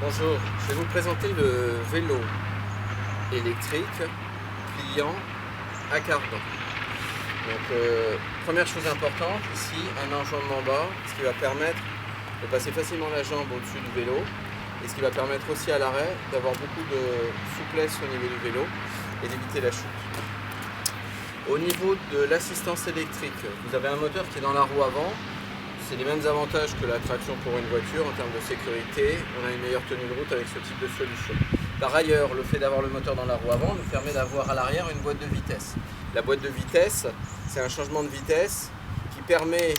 Bonjour, je vais vous présenter le vélo électrique pliant à cardan. Première chose importante, ici un enjambement bas, ce qui va permettre de passer facilement la jambe au-dessus du vélo et ce qui va permettre aussi à l'arrêt d'avoir beaucoup de souplesse au niveau du vélo et d'éviter la chute. Au niveau de l'assistance électrique, vous avez un moteur qui est dans la roue avant. C'est les mêmes avantages que la traction pour une voiture en termes de sécurité. On a une meilleure tenue de route avec ce type de solution. Par ailleurs, le fait d'avoir le moteur dans la roue avant nous permet d'avoir à l'arrière une boîte de vitesse. La boîte de vitesse, c'est un changement de vitesse qui permet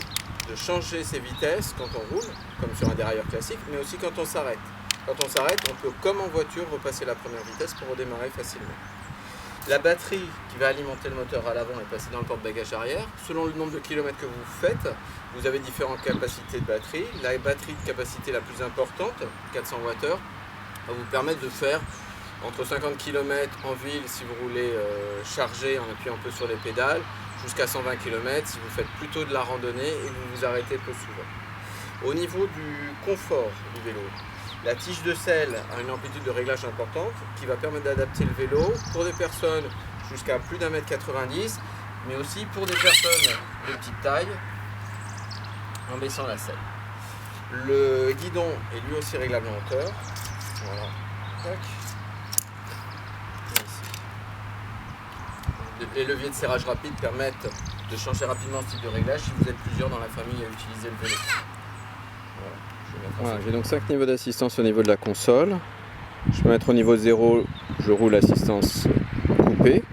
de changer ses vitesses quand on roule, comme sur un dérailleur classique, mais aussi quand on s'arrête. Quand on s'arrête, on peut, comme en voiture, repasser la première vitesse pour redémarrer facilement. La batterie qui va alimenter le moteur à l'avant est placée dans le porte-bagages arrière. Selon le nombre de kilomètres que vous faites, vous avez différentes capacités de batterie. La batterie de capacité la plus importante, 400 Wh, va vous permettre de faire entre 50 km en ville si vous roulez chargé en appuyant un peu sur les pédales, jusqu'à 120 km si vous faites plutôt de la randonnée et que vous vous arrêtez peu souvent. Au niveau du confort du vélo, la tige de selle a une amplitude de réglage importante qui va permettre d'adapter le vélo pour des personnes jusqu'à plus d'1,90 m, mais aussi pour des personnes de petite taille en baissant la selle. Le guidon est lui aussi réglable en hauteur. Voilà. Tac. Les leviers de serrage rapide permettent de changer rapidement ce type de réglage si vous êtes plusieurs dans la famille à utiliser le vélo. Voilà, j'ai donc 5 niveaux d'assistance au niveau de la console. Je peux mettre au niveau 0, je roule assistance coupée.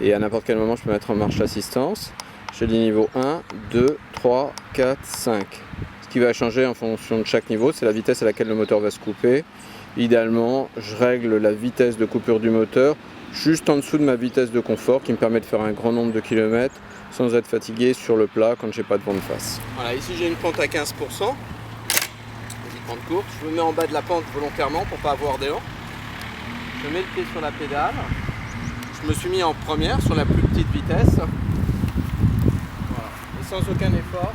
Et à n'importe quel moment, je peux mettre en marche assistance. J'ai les niveaux 1, 2, 3, 4, 5. Ce qui va changer en fonction de chaque niveau, c'est la vitesse à laquelle le moteur va se couper. Idéalement, je règle la vitesse de coupure du moteur juste en dessous de ma vitesse de confort qui me permet de faire un grand nombre de kilomètres sans être fatigué sur le plat quand j'ai pas de vent de face. Voilà, ici j'ai une pente à 15%. Pente courte. Je me mets en bas de la pente volontairement pour pas avoir d'élan. Je mets le pied sur la pédale. Je me suis mis en première sur la plus petite vitesse. Voilà. Et sans aucun effort,